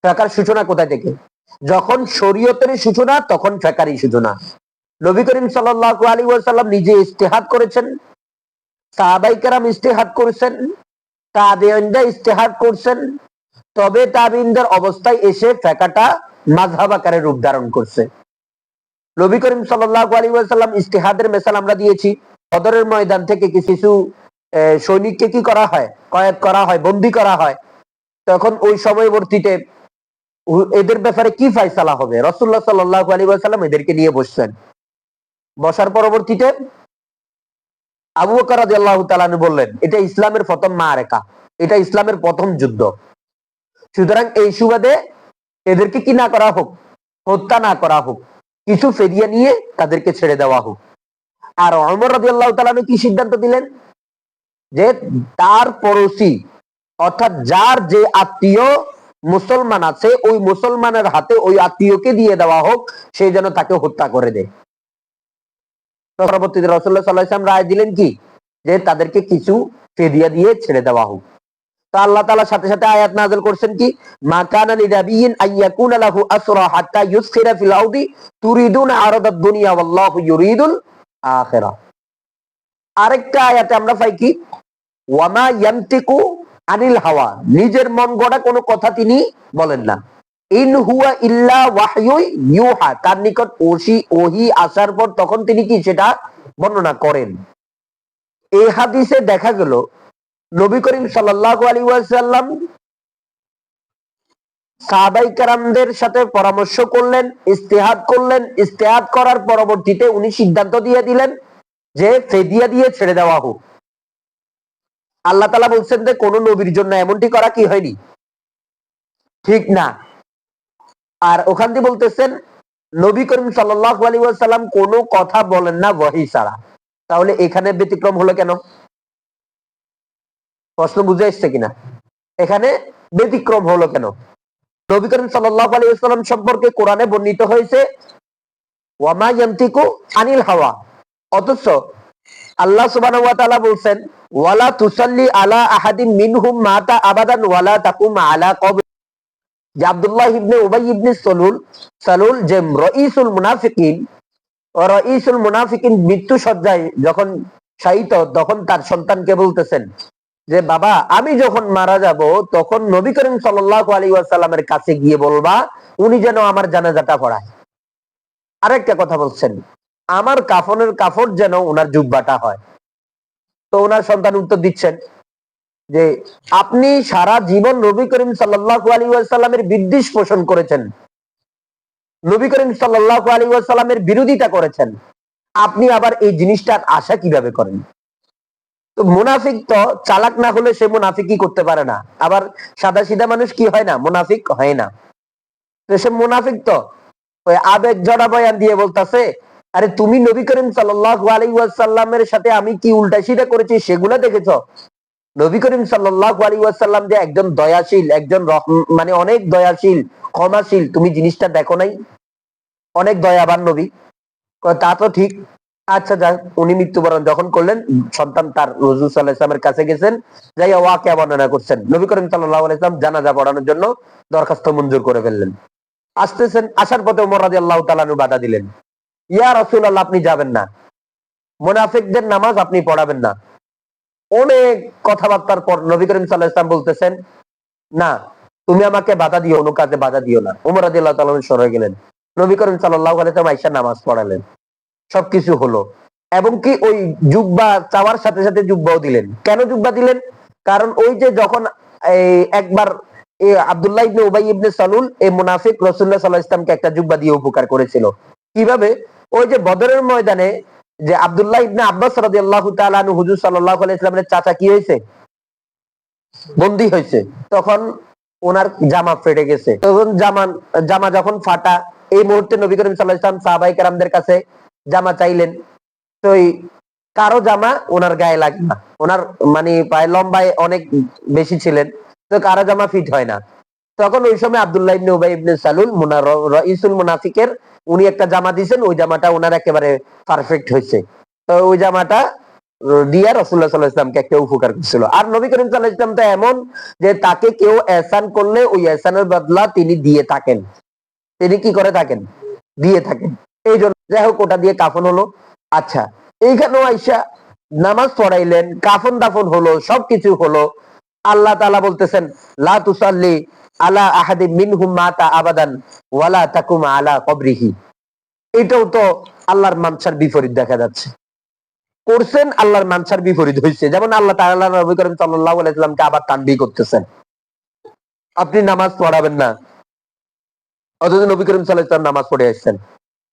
ফেকার সূচনা কোথায় থেকে? যখন শরীয়তের সূচনা তখন ফেকারই সূচনা। নবী করিম সাল্লাল্লাহু আলাইহি ওয়াসাল্লাম নিজে ইজতিহাদ করেছেন, সাহাবায়ে কেরাম ইজতিহাদ করেছেন, তাবেঈনরা ইজতিহাদ করছেন, তবে তাবেঈনদের অবস্থায় এসে ফেকাটা মাযহাব আকারে রূপ ধারণ করছে। নবী করিম সাল্লাল্লাহু আলাইহি ওয়াসাল্লাম ইজতিহাদের মিসাল আমরা দিয়েছি। বদরের ময়দান থেকে কিছু সৈনিককে কি করা হয়? কয়েদ করা হয়, বন্দী করা হয়। তখন ওই সময়বর্তীতে এদের ব্যাপারে কি ফয়সালা হবে? রাসূলুল্লাহ সাল্লাল্লাহু আলাইহি ওয়াসাল্লাম এদেরকে নিয়ে বসছেন। বসার পরবর্তীতে আবু বকর রাদিয়াল্লাহু তাআলা আনহু বললেন, এটা ইসলামের প্রথম মাআরাকা, এটা ইসলামের প্রথম যুদ্ধ, সুতরাং এই সুবাদে এদেরকে কি না করা হোক, হত্যা না করা হোক, কিছু ফিদিয়া নিয়ে তাদেরকে ছেড়ে দেওয়া হোক। আর ওমর রাদিয়াল্লাহু তাআলা আনহু কি সিদ্ধান্ত দিলেন? যে তার পড়োশি অর্থাৎ যার যে আত্মীয় মুসলমান আছে ওই মুসলমানের হাতে ওই আত্মীয়কে দিয়ে দেওয়া হোক, সে যেন তাকে হত্যা করে দেয়। পরবর্তীতে রাসূলুল্লাহ সাল্লাল্লাহু আলাইহি ওয়াসাল্লাম রায় দিলেন কি, যে তাদেরকে কিছু ফিদিয়া দিয়ে ছেড়ে দেওয়া হোক। তো আল্লাহ তাআলা সাথে সাথে আয়াত নাযিল করছেন কি, মা কানা লিনাবিয়্যিন আইয়াকুনা লাহু আসরা হাত্তা ইউসখিরা ফিল আরদি তুরিদুনা আরাদাদ দুনিয়া ওয়াল্লাহু ইউরিদুল আখিরাহ। আরেকটা আয়াতে আমরা পাই কি, ওয়ামা ইয়ানতিকু আনিল হাওয়া, নিজের মন গড়া কোনো কথা তিনি বলেন না। ইন হুয়া ইল্লা ওয়াহয়ু ইউহা, তার নিকট ওহী আসার পর তখন তিনি কি সেটা বর্ণনা করেন। এই হাদিসে দেখা গেল নবী করিম সাল্লাল্লাহু আলাইহি ওয়াসাল্লাম সাহাবায়ে কেরামদের সাথে পরামর্শ করলেন, ইজতিহাদ করলেন, ইজতিহাদ করার পরবর্তীতে উনি সিদ্ধান্ত দিয়ে দিলেন যে ফিদিয়া দিয়ে ছেড়ে দেওয়া হোক। আল্লাহ তাআলা বলছেন যে কোন নবীর জন্য এমনটি করা কি হয়নি, ঠিক না। আর ওখান দিয়ে বলতেছেন নবী করিম সাল্লাল্লাহু আলাইহি ওয়াসাল্লাম কোনো কথা বলেন না ওহী ছাড়া। তাহলে এখানে ব্যতিক্রম হলো কেন? প্রশ্ন বুঝে আসছে কিনা? এখানে ব্যতিক্রম হলো কেন? নবী করিম সাল্লাল্লাহু আলাইহি ওয়াসাল্লাম সম্পর্কে কোরআনে বর্ণিত হয়েছে ওয়ামা ইয়ানতিকু আনিল হাওয়া, অথচ আল্লাহ সুবহানাহু ওয়া তাআলা বলছেন ওয়ালা তুসাল্লি আলা আহাদিন মিনহুম মাতা আবাদান ওয়ালা তাকুম আলা কবর। যে আব্দুল্লাহ ইবনে উবাই ইবনে সালুল যে রাইসুল মুনাফিকিন মৃত্যু সজ্জায় যখন শায়িত, তখন তার সন্তানকে বলতেছেন যে বাবা আমি যখন মারা যাব তখন নবী করিম সাল্লাল্লাহু আলাইহি ওয়াসাল্লামের কাছে গিয়ে বলবা উনি যেন আমার জানাজাটা পড়ায়। আরেকটা কথা বলছেন, আমার কাফনের কাপড় যেন ওনার জুব্বাটা হয়। তো ওনার সন্তান উত্তর দিচ্ছেন যে আপনি সারা জীবন নবী করিম সাল্লাল্লাহু আলাইহি ওয়াসাল্লামের বিদ্বেষ পোষণ করেছেন, নবী করিম সাল্লাল্লাহু আলাইহি ওয়াসাল্লামের বিরোধিতা করেছেন, আপনি আবার এই জিনিসটার আশা কিভাবে করেন? তো মুনাফিক তো চালাক না হলে সে মুনাফিকই করতে পারে না, আবার সাদা সিধা মানুষ কি হয় না, মুনাফিক হয় না। তো সে মুনাফিক তো ওই আবেগ জড়া বয়ান দিয়ে বলতাছে আরে তুমি নবী করিম সাল্লাল্লাহু আলাইহি ওয়াসাল্লামের সাথে আমি কি উল্টা সিধা করেছি সেগুলো দেখেছো? নবী করিম সাল্লাল্লাহু আলাইহি ওয়াসাল্লাম যে একজন দয়াশীল, একজন মানে অনেক দয়াশীল, ক্ষমাশীল, তুমি জিনিসটা দেখো নাই? অনেক দয়াবান নবী। তা তো ঠিক। আচ্ছা যাক, উনি মৃত্যুবরণ যখন করলেন, সন্তান তার রাসূল সাল্লাল্লাহু আলাইহি ওয়াসাল্লামের কাছে গেছেন, যাইয়া ওয়াকিয়া বর্ণনা করছেন। নবী করিম সাল্লাল্লাহু আলাইহি ওয়াসাল্লাম জানাজা পড়ানোর জন্য দরখাস্ত মঞ্জুর করে ফেললেন। আসতেছেন, আসার পথে ওমর রাদিয়াল্লাহু তাআলা আনহু বাধা দিলেন, ইয়া রাসূলুল্লাহ আপনি যাবেন না, মুনাফিকদের নামাজ আপনি পড়াবেন না। অনেক কথাবার্তার পর নবী করিম সাল্লাল্লাহু আলাইহি ওয়াসাল্লাম বলতেছেন না তুমি আমাকে বাধা দিও, অন্য কাজে বাধা দিও না। ওমর রাদিয়াল্লাহু তাআলা আনহু সরে গেলেন, নবী করিম সাল্লাল্লাহু আলাইহি ওয়াসাল্লাম আয়েশা নামাজ পড়ালেন, সবকিছু হলো। এবং কি ওই জুব্বা চাওয়ার সাথে সাথে জুব্বাও দিলেন। কেন জুব্বা দিলেন? কারণ ওই যে যখন একবার আব্দুল্লাহ ইবনে উবাই ইবনে সালুল এই মুনাফিক রাসূলুল্লাহ সাল্লাল্লাহু আলাইহি ওয়াসাল্লামকে একটা জুব্বা দিয়ে উপকার করেছিল। কিভাবে? ওই যে বদরের ময়দানে যে আব্দুল্লাহ ইবনে আব্বাস রাদিয়াল্লাহু তাআলা আনহু হুজুর সাল্লাল্লাহু আলাইহি ওয়াসাল্লামের চাচা কি হয়েছে? বন্দী হয়েছে। তখন ওনার জামা ফেটে গেছে। তখন জামা যখন ফাটা, এই মুহূর্তে নবী করিম সাল্লাল্লাহু আলাইহি ওয়াসাল্লাম সাহাবায়ে কেরামদের কাছে জামা চাইলেন। তো কারো জামা ওনার গায়ে লাগে না, ওনার মানে পায়ে লম্বায় অনেক বেশি ছিলেন, তো কারো জামা ফিট হয় না। তখন ওই সময় আব্দুল্লাহ ইবনে উবাই ইবনে সালুল রাইসুল মুনাফিকের উনি একটা জামা দিয়েছেন, ওই জামাটা ওনার একেবারে পারফেক্ট হয়েছে। তো ওই জামাটা দিয়া রাসূলুল্লাহ সাল্লাল্লাহু আলাইহি ওয়াসাল্লামকে একটা উপকার করছিল। আর নবী করিম সাল্লাল্লাহু আলাইহি ওয়াসাল্লাম তো এমন যে তাকে কেউ এহসান করলে ওই এহসানের বদলা তিনি দিয়ে থাকেন, তিনি কি করে থাকেন, দিয়ে থাকেন। এই জন্য যাই হোক ওটা দিয়ে কাফন হলো। আচ্ছা, এইখানেও আইসা নামাজ পড়াইলেন, কাফন দাফন হলো, সবকিছু হলো। আল্লাহ তাআলা বলতেছেন লা তুসাল্লি আলা আহাদিন মিনহুম মাতা আবাদান ওয়ালা তাকুম আলা কবরিহি। এটাও তো আল্লাহর মানসার বিপরীত দেখা যাচ্ছে। করছেন আল্লাহর মানসার বিপরীত হয়েছে। যেমন আল্লাহ তাআলা নবী করিম সাল্লাল্লাহু আলাইহি ওয়াসাল্লামকে আবার তানবীহ করতেছেন, আপনি নামাজ পড়াবেন না, অথচ নবী করিম সাল্লাল্লাহু আলাইহি ওয়াসাল্লাম নামাজ পড়ে আসছেন।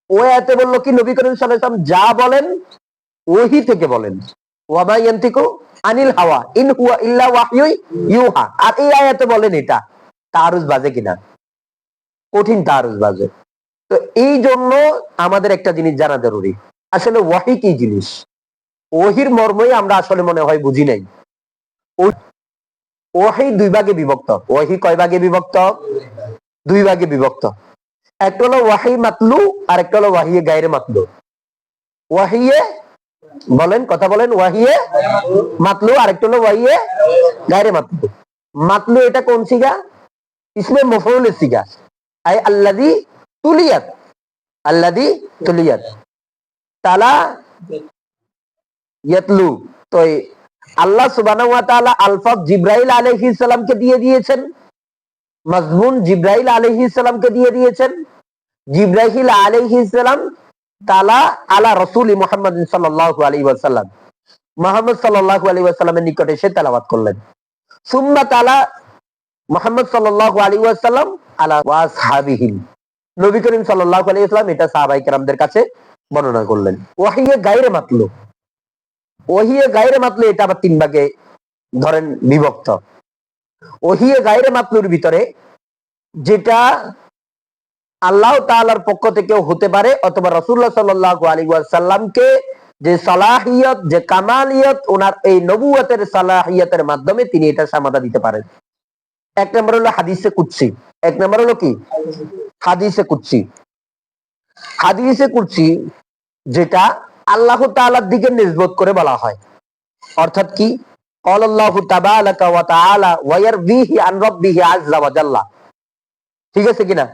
ও এতে বললো কি নবী করিম সাল্লাল্লাহু আলাইহি ওয়াসাল্লাম যা বলেন ওহী থেকে বলেন, ওয়া মা ইয়ানতিকু আনিল হাওয়া ইন হুয়া ইল্লা ওয়াহয়ু ইউহা। আর এই আয়াতে বলেন এটা তারুজ বাজে কিনা, কঠিন তারুজ বাজে। তো এই জন্য আমাদের একটা জিনিস জানা জরুরি, আসলে ওয়াহি কি জিনিস, ওহির মর্মই আমরা আসলে মনে হয় বুঝি নাই। ওহি দুই ভাগে বিভক্ত। ওহি কয় ভাগে বিভক্ত? দুই ভাগে বিভক্ত। একটা হলো ওয়াহি মাতলু আর একটা হলো ওয়াহিয়ে গায়রে মাতলু। ওয়াহিয়ে বলেন, কথা বলেন, ওয়াহিয়ে মাতলু আর একটা হলো ওয়াহিয়ে গায়রে মাতলু। মাতলু এটা কোন সিগা? ইসমে মফউলের সিগা, আই আল্লাযী তুলিয়াত, আল্লাযী তুলিয়াত তালা ইয়াতলু। তো আল্লাহ সুবহানাহু ওয়া তাআলা আলফাজ জিবরাইল আলাইহিস সালামকে দিয়ে দিয়েছেন, মাজমুন জিবরাইল আলাইহিস সালামকে দিয়ে দিয়েছেন। জিবরাইল আলাইহিস সালাম তালা আলা রাসূলি মুহাম্মদ সাল্লাল্লাহু আলাইহি ওয়াসাল্লাম, মুহাম্মদ সাল্লাল্লাহু আলাইহি ওয়াসাল্লামের নিকটে এসে তেলাওয়াত করলেন। সুম্মা তালা মুহাম্মদ সাল্লাল্লাহু আলাইহি ওয়াসাল্লাম আলা ওয়াসহাবিহি, নবী করিম সাল্লাল্লাহু আলাইহি ওয়াসাল্লাম এটা সাহাবায়ে কেরামদের কাছে বর্ণনা করলেন। ওয়াহিয়ে গায়রে মাতলু, ওহিয়ে গায়রে মাতলু এটা আবার তিন ভাগে ধরেন বিভক্ত। ওহিয়ে গায়রে মাতলুর ভিতরে যেটা আল্লাহ তাআলার পক্ষ থেকে হতে পারে অথবা রাসূলুল্লাহ সাল্লাল্লাহু আলাইহি ওয়াসাল্লামকে যে সালাহিয়ত, যে কামালিয়ত, ওনার এই নবুয়তের সালাহিয়তের মাধ্যমে তিনি এটা সমাধা দিতে পারেন। এক নম্বর হলো হাদিসে কুদসি। এক নম্বর হলো কি? হাদিসে কুদসি। হাদিসে কুদসি যেটা আল্লাহ তাআলার দিকে নিসবত করে বলা হয়, অর্থাৎ কি? ক্বালাল্লাহু তাবারাকা ওয়া তাআলা ওয়া ইয়ারবিহি আন রাব্বিহি আযজা ওয়া জাল্লা। ঠিক আছে কিনা?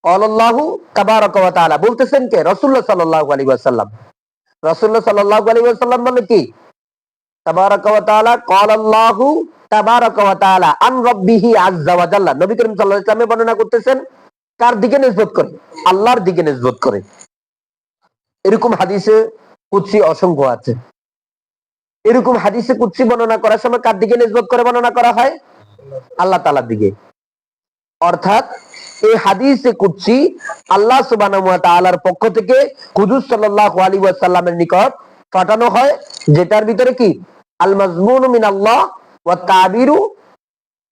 ক্বালাল্লাহু তাবারাকা ওয়া তাআলা বলতেছেন কে? রাসূলুল্লাহ সাল্লাল্লাহু আলাইহি ওয়াসাল্লাম। রাসূলুল্লাহ সাল্লাল্লাহু আলাইহি ওয়াসাল্লাম বলে কি? তাবারাকা ওয়া তাআলা, ক্বালাল্লাহু তাবারাকা ওয়া তাআলা আন রাব্বিহি আযজা ওয়া জাল্লা। নবী করিম সাল্লাল্লাহু আলাইহি ওয়াসাল্লাম বর্ণনা করতেছেন কার দিকে নিসবত করে? আল্লাহর দিকে নিসবত করে। এরকম হাদিসে কুদসি অসংখ্য আছে। এরকম হাদিসে কুদসি বর্ণনা করার সময় কার দিকে নিসবত করে বর্ণনা করা হয়? আল্লাহ তাআলার দিকে। অর্থাৎ এই হাদিসে কুদসি আল্লাহ সুবহানাহু ওয়া তাআলার পক্ষ থেকে হুজুর সাল্লাল্লাহু আলাইহি ওয়াসাল্লামের নিকট পাঠানো হয়, যেটার ভিতরে কি আল মাজমুনু মিনাল্লাহ ওয়া তাবিরু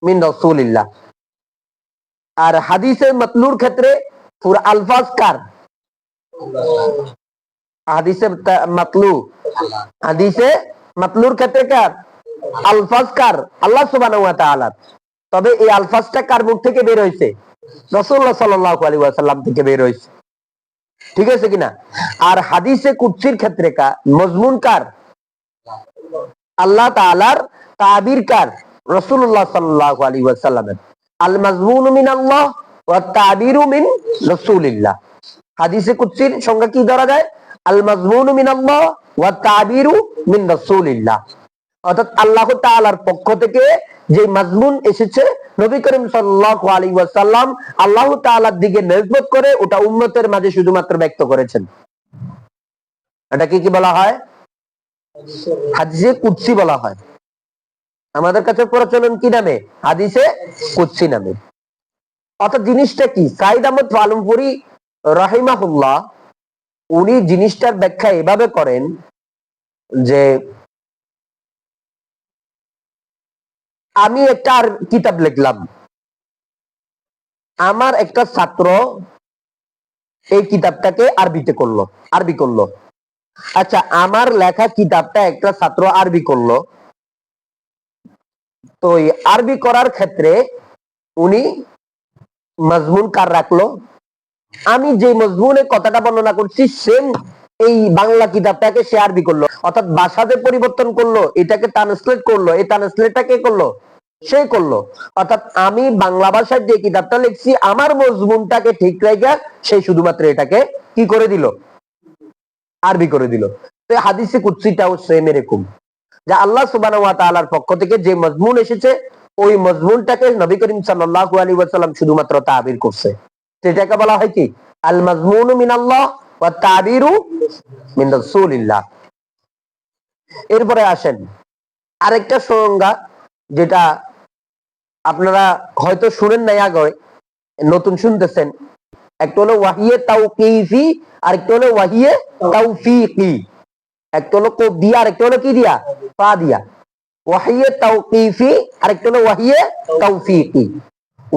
মিন রাসূলিল্লাহ। আর হাদিসে মাতলুর ক্ষেত্রে পুরো আলফাজ কার? হাদিসে মাতলু, হাদিসে মাতলুর ক্ষেত্রে কার? আলফাজ কার? আল্লাহ সুবহানাহু ওয়া তাআলা। তবে এই আলফাজটা কার মুখ থেকে বের হয়েছে? রাসূলুল্লাহ সাল্লাল্লাহু আলাইহি ওয়াসাল্লাম থেকে বের হয়েছে। ঠিক আছে কিনা? আর হাদিসে কুদসির ক্ষেত্রে মজমুন কার? আল্লাহ তাআলার, তাবির কার? রাসূলুল্লাহ সাল্লাল্লাহু আলাইহি ওয়াসাল্লামের। আল মাজমুনু মিনাল্লাহ ওয়া তাবিরু মিন রাসূলিল্লাহ। হাদিসে কুদসির সংজ্ঞা কি ধরা যায়? আল মাজমুনু মিনাল্লাহ ওয়া তাবিরু মিন রাসূলিল্লাহ। অর্থাৎ আল্লাহ তাআলার পক্ষ থেকে যে মাজমুন এসেছে, নবী করিম সাল্লাল্লাহু আলাইহি ওয়াসাল্লাম আল্লাহ তাআলার দিকে নিসবত করে ওটা উম্মতের মাঝে শুধুমাত্র ব্যক্ত করেছেন। এটাকে কি বলা হয়? হাদিসে কুদসি বলা হয়। আমাদের কাছে প্রচলন কি নামে? হাদিসে কুদসি নামে। অর্থাৎ জিনিসটা কি? সাইদ আহমদ আলমপুরি রাহিমাহুল্লাহ উনি জিনিসটার ব্যাখ্যা এভাবে করেন যে আমি একটা কিতাব লিখলাম, আমার একটা ছাত্র এই কিতাবটাকে আরবি করলো। আচ্ছা, আমার লেখা কিতাবটা একটা ছাত্র আরবি করলো, তো আরবি করার ক্ষেত্রে উনি মাজমুন কার রাখলো? আমি যে মজমুনে কথাটা বর্ণনা করছি সেম এই বাংলা কিতাবটাকে সে আরবি করলো, অর্থাৎ ভাষা যে পরিবর্তন করলো, এটাকে ট্রান্সলেট করলো, এই ট্রান্সলেটটা কে করলো? সে করলো। অর্থাৎ আমি বাংলা ভাষায় যে কিতাবটা লিখছি আমার মজমুনটাকে ঠিক রেখে সে শুধুমাত্র এটাকে কি করে দিল? আরবি করে দিল। তো হাদিসে কুদসিটাও সেম এরকম, যে আল্লাহ সুবহানাহু ওয়া তাআলার পক্ষ থেকে যে মজমুন এসেছে ওই মজমুনটাকে নবী করিম সাল্লাল্লাহু আলাইহি ওয়াসাল্লাম শুধুমাত্র তাবির করছে। সেটাকে বলা হয় কি? আল মাজমুনু মিনাল্লাহ ওয়া তাবিরু মিন রাসূলিল্লাহ। এরপরে আসেন আরেকটা সংজ্ঞা, যেটা আপনারা হয়তো শুনেন নাই আগে, নতুন শুনতেছেন। একটা হলো ওয়াহিয়ে তাওকিফি, আরেকটা হলো ওয়াহিয়ে তাওফিকি। একটা হলো কোপ দিয়া, আরেকটা হলো কি দিয়া? পা দিয়া। ওয়াহিয়ে তাওকিফি, আরেকটা হলো ওয়াহিয়ে তাওফিকি।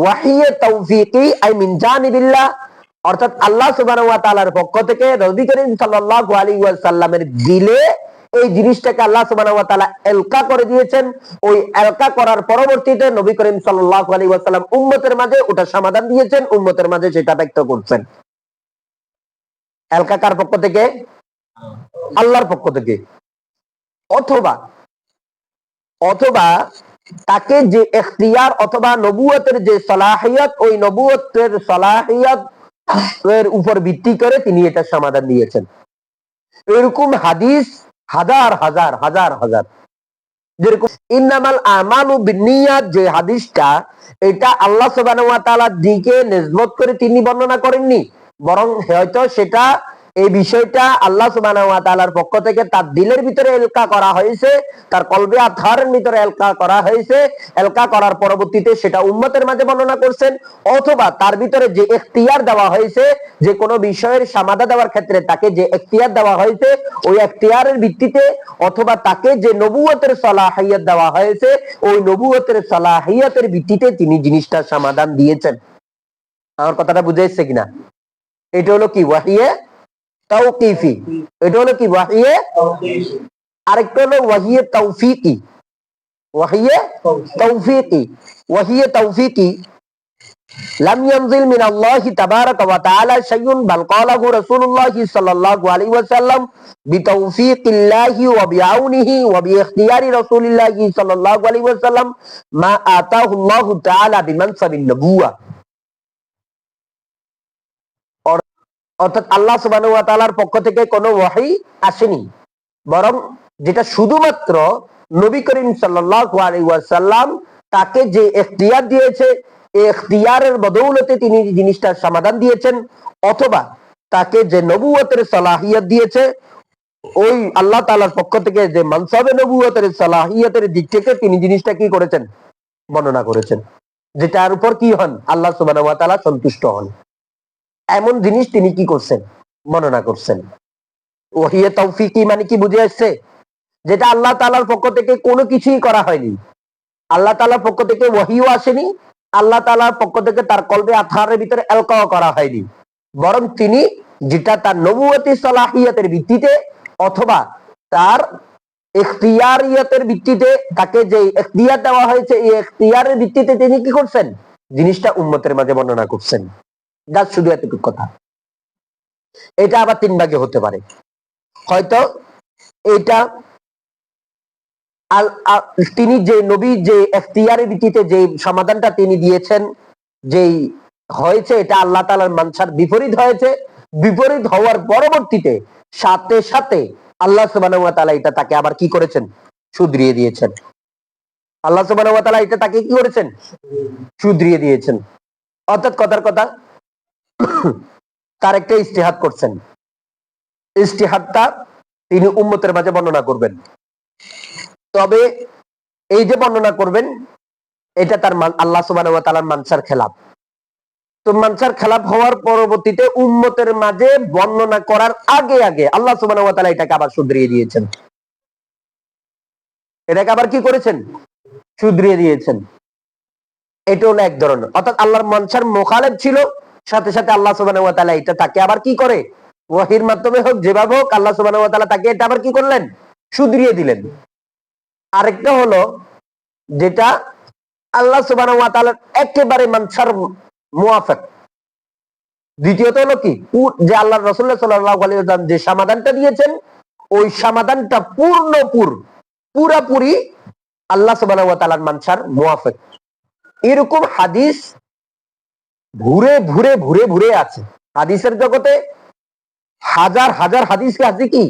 ওয়াহিয়ে তাওফিকি আই মিন জানিবিল্লাহ, অর্থাৎ আল্লাহ সুবহানাহু ওয়া তাআলার পক্ষ থেকে নবী করিম সাল্লাল্লাহু আলাইহি ওয়াসাল্লামের দিলে এই জিনিসটাকে আল্লাহ সুবহানাহু ওয়া তাআলা এলকা করে দিয়েছেন। ওই এলকা করার পরবর্তীতে নবী করিম সাল্লাল্লাহু আলাইহি ওয়াসাল্লাম উম্মতের মাঝে ওটা সমাধান দিয়েছেন, উম্মতের মাঝে সেটা ব্যক্ত করছেন। এলকা কার পক্ষ থেকে? আল্লাহর পক্ষ থেকে। অথবা অথবা তাকে যে ইখতিয়ার অথবা নবুয়তের যে সালাহিয়ত, ওই নবুয়তের সালাহিয়ত এর উপর ভিত্তি করে তিনি এটা সমাধান দিয়েছেন। এরকম হাদিস হাজার হাজার হাজার হাজার। যেরকম ইন্নামাল আমালু বিন্নিয়াত, যে হাদিসটা, এটা আল্লাহ সুবহানাহু ওয়া তাআলার দিকে নিসবত করে তিনি বর্ণনা করেননি, বরং হয়তো সেটা এই বিষয়টা আল্লাহ সুবহানাহু ওয়া তাআলার পক্ষ থেকে তার দিলের ভিতরে এলকা করা হয়েছে, তার কলবে আথারের ভিতরে এলকা করা হয়েছে। এলকা করার পরবর্তীতে সেটা উম্মতের মাঝে বর্ণনা করছেন। অথবা তার ভিতরে যে ইখতিয়ার দেওয়া হয়েছে, যে কোনো বিষয়ের সমাধান দেওয়ার ক্ষেত্রে তাকে যে ইখতিয়ার দেওয়া হয়েছে, ওই ইখতিয়ারের ভিত্তিতে অথবা তাকে যে নবুয়তের সালাহিয়ত দেওয়া হয়েছে, ওই নবুয়তের সালাহিয়তের ভিত্তিতে তিনি জিনিসটা সমাধান দিয়েছেন। আমার কথাটা বুঝাইছে কিনা? এটা হলো কি? ওয়াহিয়ে তাওকিফি। এটা হলো কি? ওয়াহিয়ে। আরেকটা হলো ওয়াহিয়ে তাওফিকি। ওয়াহিয়ে তাওফিকি। ওয়াহিয়ে তাওফিকি লাম ইয়ানজিল মিন আল্লাহি তাবারাকা ওয়া তাআলা শাইউন বাল ক্বালাহু রাসূলুল্লাহ সাল্লাল্লাহু আলাইহি ওয়াসাল্লাম বিতাওফিকিল্লাহি ওয়া বিআউনিহি ওয়া বিইখতিয়ারি রাসূলিল্লাহ সাল্লাল্লাহু আলাইহি ওয়াসাল্লাম মা আতাহুল্লাহু তাআলা বিমানসাবিন নবুওয়া। অর্থাৎ আল্লাহ সুবহানাহু ওয়া তাআলার পক্ষ থেকে কোনো ওয়াহী আসেনি, বরং যেটা শুধুমাত্র নবী করিম সাল্লাল্লাহু আলাইহি ওয়াসাল্লাম তাকে যে ইখতিয়ার দিয়েছে, এই ইখতিয়ারের বদৌলতে তিনি জিনিসটার সমাধান দিয়েছেন। অথবা তাকে যে নবুয়তের সালাহিয়ত দিয়েছে, ওই আল্লাহ তাআলার পক্ষ থেকে যে মানসাবে নবুয়তের সালাহিয়তের দিক থেকে তিনি জিনিসটা কি করেছেন? বর্ণনা করেছেন, যেটার উপর কি হন? আল্লাহ সুবহানাহু ওয়া তাআলা সন্তুষ্ট হন, এমন জিনিস তিনি কি করছেন? বর্ণনা করছেন। ওয়াহিয়ে তাওফিকি মানে কি বুঝে আসছে? যেটা আল্লাহ তাআলার পক্ষ থেকে কোনো কিছুই করা হয়নি, আল্লাহ তাআলার পক্ষ থেকে ওয়াহিও আসেনি, আল্লাহ তাআলার পক্ষ থেকে তার কলবে আথারের ভিতরে এলকাও করা হয়নি, বরং তিনি যেটা তার নবুয়তি সালাহিয়তের ভিত্তিতে অথবা তার ইখতিয়ারিয়তের ভিত্তিতে তাকে যে ইখতিয়ার দেওয়া হয়েছে, এই ইখতিয়ারের ভিত্তিতে তিনি কি করছেন? জিনিসটা উম্মতের মাঝে বর্ণনা করছেন। জাস্ট শুধু এতটুকু কথা। এটা আবার তিন ভাগে হতে পারে। হয়তো এটা তিনি যে নবী যে ইখতিয়ারের ভিত্তিতে যে সমাধানটা তিনি দিয়েছেন, যেই হয়েছে এটা আল্লাহ তাআলার মানসার বিপরীত হয়েছে, বিপরীত হওয়ার পরবর্তীতে সাথে সাথে আল্লাহ সুবহানাহু ওয়া তাআলা এটা তাকে আবার কি করেছেন? শুধরিয়ে দিয়েছেন। আল্লাহ সুবহানাহু ওয়া তাআলা এটা তাকে কি করেছেন? শুধরিয়ে দিয়েছেন। অর্থাৎ কথার কথা তার একটা ইজতিহাদ করছেন, ইজতিহাদটা তিনি উম্মতের মাঝে বর্ণনা করবেন। তবে এই যে বর্ণনা করবেন, এটা তার আল্লাহ সুবহানাহু ওয়া তাআলার মানসার খেলাফ। তো মানসার খেলাফ হওয়ার পরবর্তীতে উম্মতের মাঝে বর্ণনা করার আগে আগে আল্লাহ সুবহানাহু ওয়া তাআলা এটাকে আবার শুধরিয়ে দিয়েছেন। এটাকে আবার কি করেছেন? শুধরিয়ে দিয়েছেন। এটা হলো এক ধরনের, অর্থাৎ আল্লাহর মানসার মুখালেফ ছিল, সাথে সাথে আল্লাহ সুবহানাহু ওয়া তাআলা এটা তাকে আবার কি করে? ওয়াহির মাধ্যমে হোক, যেভাবে হোক, আল্লাহ সুবহানাহু ওয়া তাআলা তাকে এটা আবার কি করলেন? শুধরিয়ে দিলেন। আরেকটা হলো যেটা আল্লাহ সুবহানাহু ওয়া তাআলার একেবারে মানসার মুওয়াফিক, দ্বিতীয়ত হলো কি, যে আল্লাহ রাসূলুল্লাহ সাল্লাল্লাহু আলাইহি ওয়াসাল্লাম যে সমাধানটা দিয়েছেন, ওই সমাধানটা পুরাপুরি আল্লাহ সুবহানাহু ওয়া তাআলার মানসার মুওয়াফিক। এরকম হাদিস ঘুরে ঘুরে ঘুরে ঘুরে আছে হাদিসের জগতে, হাজার হাজার হাদিস আছে কি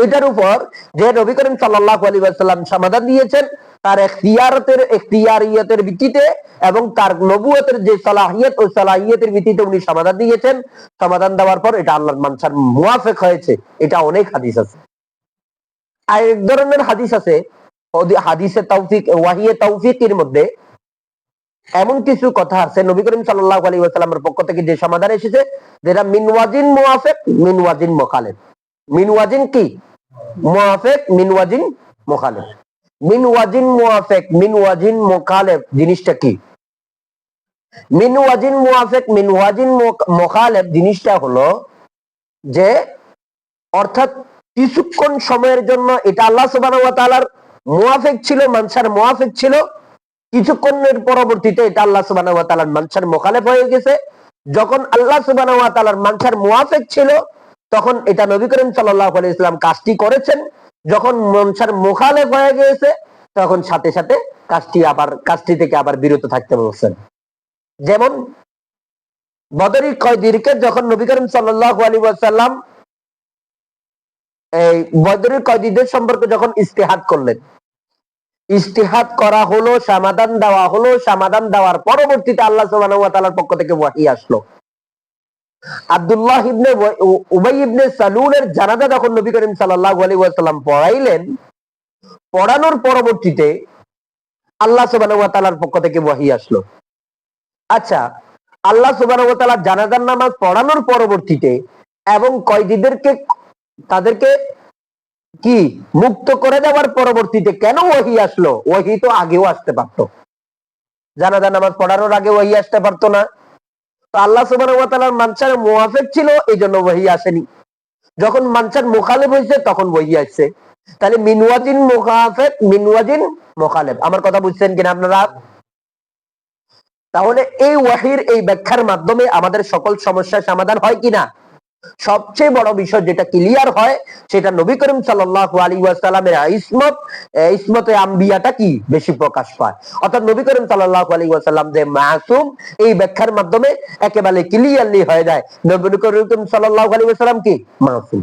এটার উপর, যে নবী করিম সাল্লাল্লাহু আলাইহি ওয়াসাল্লাম সমাধান দিয়েছেন তার ইখতিয়ারিয়তের ভিত্তিতে, এবং তার নবুয়তের যে সালাহিয়ত, ওই সালাহিয়তের ভিত্তিতে উনি সমাধান দিয়েছেন। সমাধান দেওয়ার পর এটা আল্লাহর মানসার মুওয়াফিক হয়েছে, এটা অনেক হাদিস আছে। আর এক ধরনের হাদিস আছে হাদিসে তৌফিক, ওয়াহিয়ে তৌফিকের মধ্যে এমন কিছু কথা আছে নবী করিম সাল্লাল্লাহু আলাইহি ওয়াসাল্লামের পক্ষ থেকে যে সমাধান এসেছে, যেটা মিনওয়াজিন মুওয়াফিক, মিনওয়াজিন মুখালিফ। মিনওয়াজিন কি? মুওয়াফিক, মিনওয়াজিন মুখালিফ। মিনওয়াজিন মুওয়াফিক, মিনওয়াজিন মুখালিফ জিনিসটা কি? মিনওয়াজিন মুওয়াফিক, মিনওয়াজিন মুখালিফ জিনিসটা হলো যে, অর্থাৎ কিছুক্ষণ সময়ের জন্য এটা আল্লাহ সুবহানাহু ওয়া তাআলার মুওয়াফিক ছিল, মানসার মুওয়াফিক ছিল, কিছুক্ষণের পরবর্তীতে এটা আল্লাহ সুবহানাহু ওয়া তাআলার মানসার মুখালিফ হয়ে গেছে। যখন আল্লাহ সুবহানাহু ওয়া তাআলার মানসার মুওয়াফিক ছিল, তখন এটা নবী করিম সাল্লাল্লাহু আলাইহি ওয়াসাল্লাম কাজটি করেছেন। যখন মানসার মুখালিফ হয়ে গিয়েছে, তখন সাথে সাথে কাজটি থেকে আবার বিরত থাকতে বলছেন। যেমন বদরের কয়দীদেরকে যখন নবী করিম সাল্লাল্লাহু আলাইহি ওয়াসাল্লাম এই বদরের কয়দীদের সম্পর্কে যখন ইজতিহাদ করলেন, ইজতিহাদ করা হলো, সমাধান দেওয়া হলো, সমাধান দেওয়ার পরবর্তীতে আল্লাহ সুবহানাহু ওয়া তাআলার পক্ষ থেকে ওহী আসলো। আব্দুল্লাহ ইবনে উবাই ইবনে সালুলের জানাজা যখন নবী করিম সাল্লাল্লাহু আলাইহি ওয়াসাল্লাম পড়াইলেন, পড়ানোর পরবর্তীতে আল্লাহ সুবহানাহু ওয়া তাআলার পক্ষ থেকে ওহী আসলো। আচ্ছা, আল্লাহ সুবহানাহু ওয়া তাআলা জানাজার নামাজ পড়ানোর পরবর্তীতে এবং কয়দীদেরকে তাদেরকে কি মুক্ত করে দেওয়ার পরবর্তীতে কেন ওহী আসলো? ওহী তো আগেও আসতে পারতো, জানাজা নামাজ পড়ানোর আগে ওহী আসতে পারতো না? তো আল্লাহ সুবহানাহু ওয়া তাআলার মানসার মুওয়াফিক ছিল, এই জন্য ওহী আসেনি। যখন মানসার মুখালিফ হয়েছে তখন ওহী আসছে। তাহলে মিনওয়াজিন মুখাফিক, মিনওয়াজিন মুখালিফ। আমার কথা বুঝছেন কিনা আপনারা? তাহলে এই ওহীর এই ব্যাখ্যার মাধ্যমে আমাদের সকল সমস্যার সমাধান হয় কিনা? সবচেয়ে বড় বিষয় যেটা ক্লিয়ার হয়, সেটা নবী করিম সাল্লাল্লাহু আলাইহি ওয়াসাল্লামের ইসমতে আম্বিয়াটা কি বেশি প্রকাশ পায়। অর্থাৎ নবী করিম সাল্লাল্লাহু আলাইহি ওয়াসাল্লাম যে মাসুম, এই ব্যাখ্যার মাধ্যমে একেবারে ক্লিয়ারলি হয়ে যায় নবী করিম সাল্লাল্লাহু আলাইহি ওয়াসাল্লাম কি মাসুম।